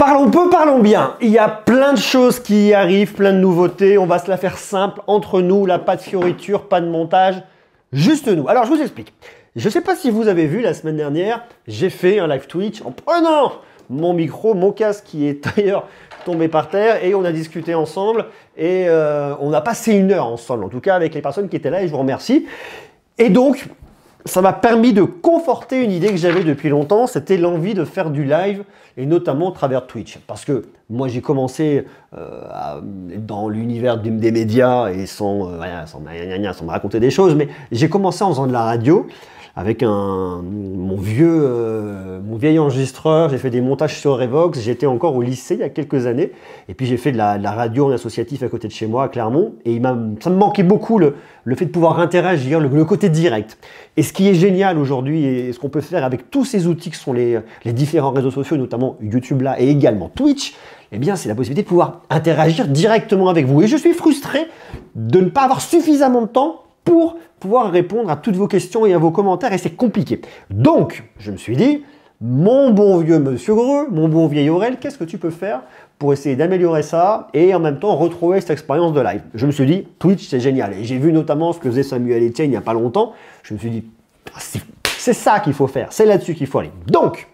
Parlons peu, parlons bien. Il y a plein de choses qui arrivent, plein de nouveautés. On va se la faire simple entre nous, là, pas de fioriture, pas de montage, juste nous. Alors, je vous explique. Je ne sais pas si vous avez vu la semaine dernière, j'ai fait un live Twitch en prenant mon micro, mon casque qui est d'ailleurs tombé par terre et on a discuté ensemble et on a passé une heure ensemble, en tout cas avec les personnes qui étaient là et je vous remercie. Et donc, ça m'a permis de conforter une idée que j'avais depuis longtemps, c'était l'envie de faire du live et notamment à travers Twitch. Parce que moi j'ai commencé dans l'univers des médias et sans me raconter des choses, mais j'ai commencé en faisant de la radio avec mon vieil enregistreur, j'ai fait des montages sur Revox, j'étais encore au lycée il y a quelques années, et puis j'ai fait de la radio en associatif à côté de chez moi à Clermont, et ça me manquait beaucoup le fait de pouvoir interagir, le côté direct. Et ce qui est génial aujourd'hui, et ce qu'on peut faire avec tous ces outils qui sont les différents réseaux sociaux, notamment YouTube là, et également Twitch, eh bien c'est la possibilité de pouvoir interagir directement avec vous. Et je suis frustré de ne pas avoir suffisamment de temps pour pouvoir répondre à toutes vos questions et à vos commentaires, et c'est compliqué. Donc, je me suis dit, mon bon vieux Monsieur Greux, mon bon vieil Aurel, qu'est-ce que tu peux faire pour essayer d'améliorer ça et en même temps retrouver cette expérience de live? Je me suis dit, Twitch, c'est génial. Et j'ai vu notamment ce que faisait Samuel Etienne il n'y a pas longtemps. Je me suis dit, c'est ça qu'il faut faire, c'est là-dessus qu'il faut aller. Donc,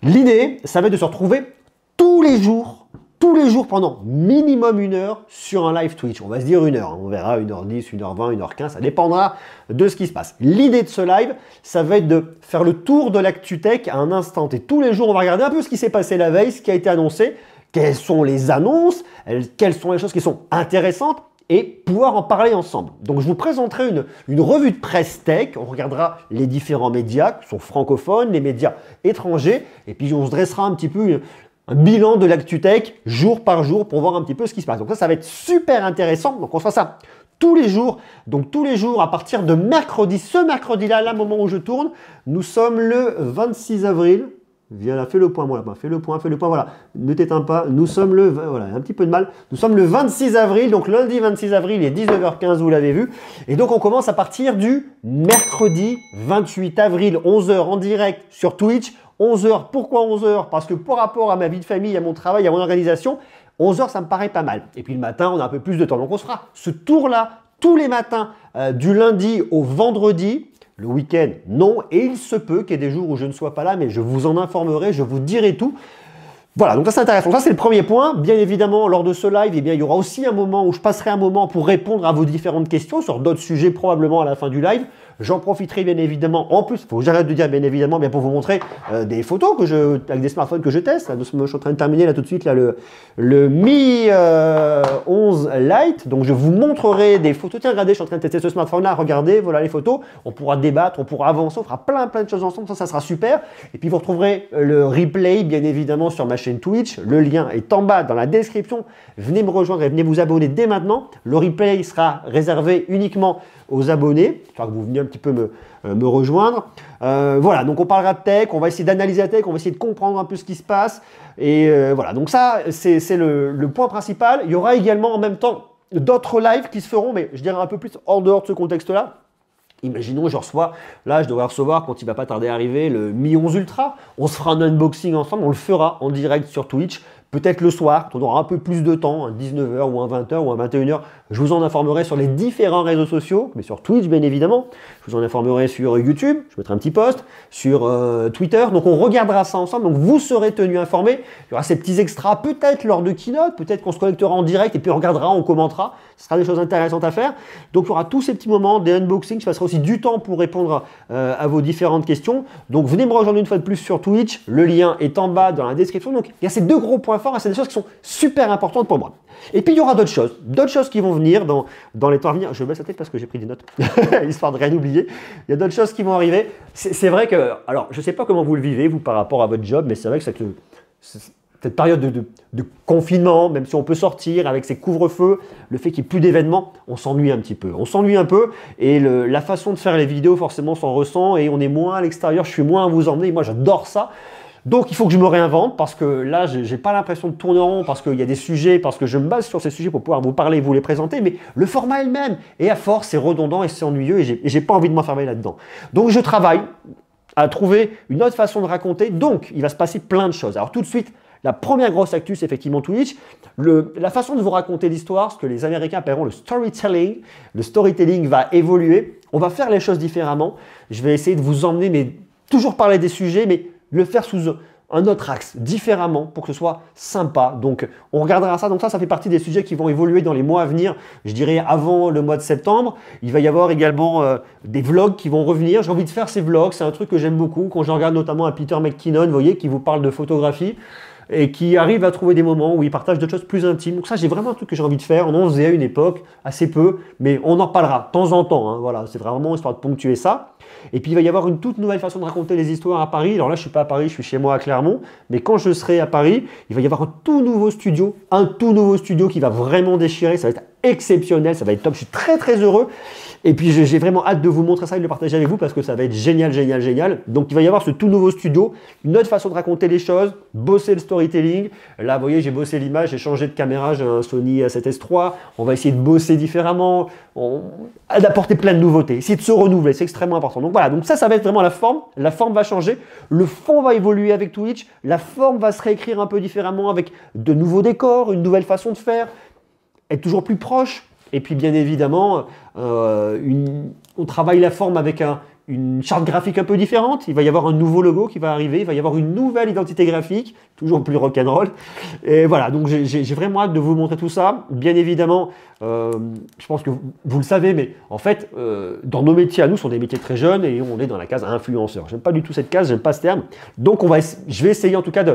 l'idée, ça va être de se retrouver tous les jours pendant minimum une heure sur un live Twitch. On va se dire une heure, on verra 1h10, 1h20, 1h15, ça dépendra de ce qui se passe. L'idée de ce live, ça va être de faire le tour de l'actu tech à un instant. Et tous les jours, on va regarder un peu ce qui s'est passé la veille, ce qui a été annoncé, quelles sont les annonces, quelles sont les choses qui sont intéressantes et pouvoir en parler ensemble. Donc, je vous présenterai une revue de presse tech. On regardera les différents médias qui sont francophones, les médias étrangers, et puis on se dressera un petit peu un bilan de l'actu tech jour par jour pour voir un petit peu ce qui se passe. Donc ça va être super intéressant. Donc on se fait ça tous les jours. Donc tous les jours à partir de mercredi, ce mercredi-là, là, moment où je tourne, nous sommes le 26 avril. Viens là, fais le point, moi là-bas, fais le point, voilà. Ne t'éteins pas, nous sommes voilà, un petit peu de mal. Nous sommes le 26 avril, donc lundi 26 avril, il est 19h15, vous l'avez vu. Et donc on commence à partir du mercredi 28 avril, 11h en direct sur Twitch. 11h, pourquoi 11h? Parce que par rapport à ma vie de famille, à mon travail, à mon organisation, 11h, ça me paraît pas mal. Et puis le matin, on a un peu plus de temps. Donc on se fera ce tour-là tous les matins, du lundi au vendredi. Le week-end, non. Et il se peut qu'il y ait des jours où je ne sois pas là, mais je vous en informerai, je vous dirai tout. Voilà, donc ça c'est intéressant. Ça c'est le premier point. Bien évidemment, lors de ce live, eh bien, il y aura aussi un moment où je passerai un moment pour répondre à vos différentes questions sur d'autres sujets probablement à la fin du live. J'en profiterai bien évidemment. En plus, il faut que j'arrête de dire bien évidemment, bien pour vous montrer des photos avec des smartphones que je teste. Là, je suis en train de terminer là tout de suite là, le Mi 11 Lite. Donc je vous montrerai des photos. Tiens, regardez, je suis en train de tester ce smartphone-là. Regardez, voilà les photos. On pourra débattre, on pourra avancer, on fera plein de choses ensemble. Ça sera super. Et puis vous retrouverez le replay bien évidemment sur ma chaîne Twitch. Le lien est en bas dans la description. Venez me rejoindre et venez vous abonner dès maintenant. Le replay sera réservé uniquement aux abonnés, il faudra que vous veniez un petit peu me rejoindre. Voilà, donc on parlera de tech, on va essayer d'analyser la tech, on va essayer de comprendre un peu ce qui se passe. Et voilà, donc ça, c'est le point principal. Il y aura également en même temps d'autres lives qui se feront, mais je dirais un peu plus hors dehors de ce contexte-là. Imaginons, je devrais recevoir, quand il va pas tarder à arriver, le Mi 11 Ultra. On se fera un unboxing ensemble, on le fera en direct sur Twitch. Peut-être le soir, quand on aura un peu plus de temps, à 19h ou à 20h ou à 21h, je vous en informerai sur les différents réseaux sociaux, mais sur Twitch bien évidemment. Je vous en informerai sur YouTube, je mettrai un petit post, sur Twitter. Donc on regardera ça ensemble, donc vous serez tenus informés. Il y aura ces petits extras, peut-être lors de keynote, peut-être qu'on se connectera en direct et puis on regardera, on commentera. Ce sera des choses intéressantes à faire. Donc il y aura tous ces petits moments, des unboxings. Je passerai aussi du temps pour répondre à vos différentes questions. Donc venez me rejoindre une fois de plus sur Twitch. Le lien est en bas dans la description. Donc il y a ces deux gros points forts et c'est des choses qui sont super importantes pour moi. Et puis il y aura d'autres choses qui vont venir dans les temps à venir. Je baisse la tête parce que j'ai pris des notes, histoire de rien oublier. Il y a d'autres choses qui vont arriver. C'est vrai que, alors je ne sais pas comment vous le vivez, vous, par rapport à votre job, mais c'est vrai que cette période de confinement, même si on peut sortir avec ces couvre-feux, le fait qu'il n'y ait plus d'événements, on s'ennuie un petit peu. On s'ennuie un peu et la façon de faire les vidéos, forcément, s'en ressent et on est moins à l'extérieur, je suis moins à vous emmener. Moi, j'adore ça. Donc, il faut que je me réinvente parce que là, je n'ai pas l'impression de tourner en rond parce qu'il y a des sujets, parce que je me base sur ces sujets pour pouvoir vous parler et vous les présenter, mais le format est le même. Et à force, c'est redondant et c'est ennuyeux et j'ai pas envie de m'enfermer là-dedans. Donc, je travaille à trouver une autre façon de raconter. Donc, il va se passer plein de choses. Alors, tout de suite, La première grosse actu, c'est effectivement Twitch. La façon de vous raconter l'histoire, ce que les Américains appelleront le storytelling va évoluer. On va faire les choses différemment. Je vais essayer de vous emmener, mais toujours parler des sujets, mais le faire sous un autre axe, différemment, pour que ce soit sympa. Donc, on regardera ça. Donc ça fait partie des sujets qui vont évoluer dans les mois à venir, je dirais avant le mois de septembre. Il va y avoir également des vlogs qui vont revenir. J'ai envie de faire ces vlogs, c'est un truc que j'aime beaucoup. Quand je regarde notamment à Peter McKinnon, vous voyez, qui vous parle de photographie et qui arrive à trouver des moments où il partage des choses plus intimes. Donc ça, j'ai vraiment un truc que j'ai envie de faire. On en faisait à une époque, assez peu, mais on en parlera de temps en temps. Hein. Voilà, c'est vraiment histoire de ponctuer ça. Et puis, il va y avoir une toute nouvelle façon de raconter les histoires à Paris. Alors là, je ne suis pas à Paris, je suis chez moi à Clermont. Mais quand je serai à Paris, il va y avoir un tout nouveau studio qui va vraiment déchirer. Ça va être exceptionnel, ça va être top. Je suis très, très heureux. Et puis, j'ai vraiment hâte de vous montrer ça et de le partager avec vous parce que ça va être génial, génial, génial. Donc, il va y avoir ce tout nouveau studio, une autre façon de raconter les choses, bosser le storytelling. Là, vous voyez, j'ai bossé l'image, j'ai changé de caméra, j'ai un Sony A7S III. On va essayer de bosser différemment, d'apporter plein de nouveautés, essayer de se renouveler, c'est extrêmement important. Donc voilà, donc ça va être vraiment la forme. La forme va changer, le fond va évoluer avec Twitch, la forme va se réécrire un peu différemment avec de nouveaux décors, une nouvelle façon de faire, être toujours plus proche. Et puis bien évidemment, on travaille la forme avec une charte graphique un peu différente. Il va y avoir un nouveau logo qui va arriver, il va y avoir une nouvelle identité graphique, toujours plus rock'n'roll. Et voilà, donc j'ai vraiment hâte de vous montrer tout ça. Bien évidemment, je pense que vous le savez, mais en fait, dans nos métiers à nous, ce sont des métiers très jeunes et on est dans la case influenceur. J'aime pas du tout cette case, j'aime pas ce terme. Donc je vais essayer en tout cas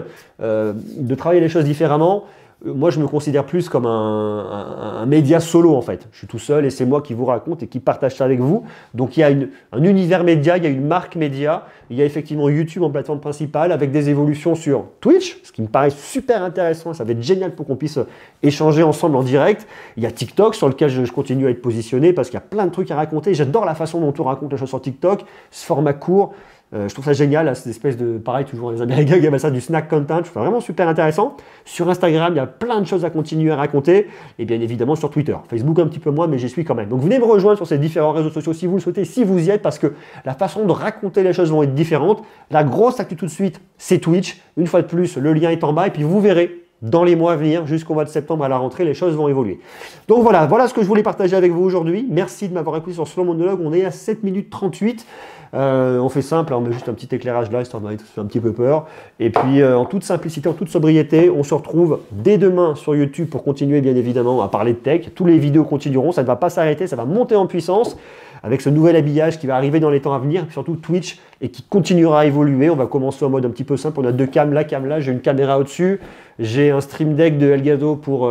de travailler les choses différemment. Moi, je me considère plus comme un média solo, en fait. Je suis tout seul et c'est moi qui vous raconte et qui partage ça avec vous. Donc, il y a un univers média, il y a une marque média. Il y a effectivement YouTube en plateforme principale avec des évolutions sur Twitch, ce qui me paraît super intéressant. Ça va être génial pour qu'on puisse échanger ensemble en direct. Il y a TikTok sur lequel je continue à être positionné parce qu'il y a plein de trucs à raconter. J'adore la façon dont on raconte les choses sur TikTok, ce format court. Je trouve ça génial, là, cette espèce de, pareil, toujours les Américains qui appellent ça du snack content, je trouve ça vraiment super intéressant. Sur Instagram, il y a plein de choses à continuer à raconter, et bien évidemment sur Twitter. Facebook un petit peu moins, mais j'y suis quand même. Donc venez me rejoindre sur ces différents réseaux sociaux si vous le souhaitez, si vous y êtes, parce que la façon de raconter les choses vont être différentes. La grosse actu tout de suite, c'est Twitch. Une fois de plus, le lien est en bas, et puis vous verrez, dans les mois à venir, jusqu'au mois de septembre à la rentrée, les choses vont évoluer. Donc voilà ce que je voulais partager avec vous aujourd'hui. Merci de m'avoir écouté sur ce long monologue. On est à 7 minutes 38. On fait simple, on met juste un petit éclairage là, histoire de faire un petit peu peur. Et puis en toute simplicité, en toute sobriété, on se retrouve dès demain sur YouTube pour continuer bien évidemment à parler de tech. Tous les vidéos continueront, ça ne va pas s'arrêter, ça va monter en puissance avec ce nouvel habillage qui va arriver dans les temps à venir, et surtout Twitch, et qui continuera à évoluer. On va commencer en mode un petit peu simple. On a deux cams, la cam là, j'ai une caméra au-dessus, j'ai un Stream Deck de Elgato pour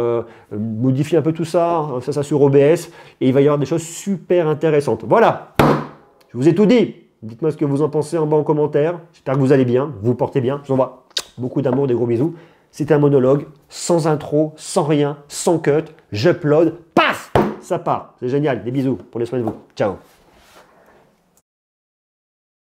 modifier un peu tout ça, ça sur OBS, et il va y avoir des choses super intéressantes. Voilà, je vous ai tout dit. Dites-moi ce que vous en pensez en bas en commentaire. J'espère que vous allez bien, vous portez bien. Je vous envoie beaucoup d'amour, des gros bisous. C'était un monologue, sans intro, sans rien, sans cut. J'upload, paf, ça part. C'est génial. Des bisous. Prenez soin de vous. Ciao.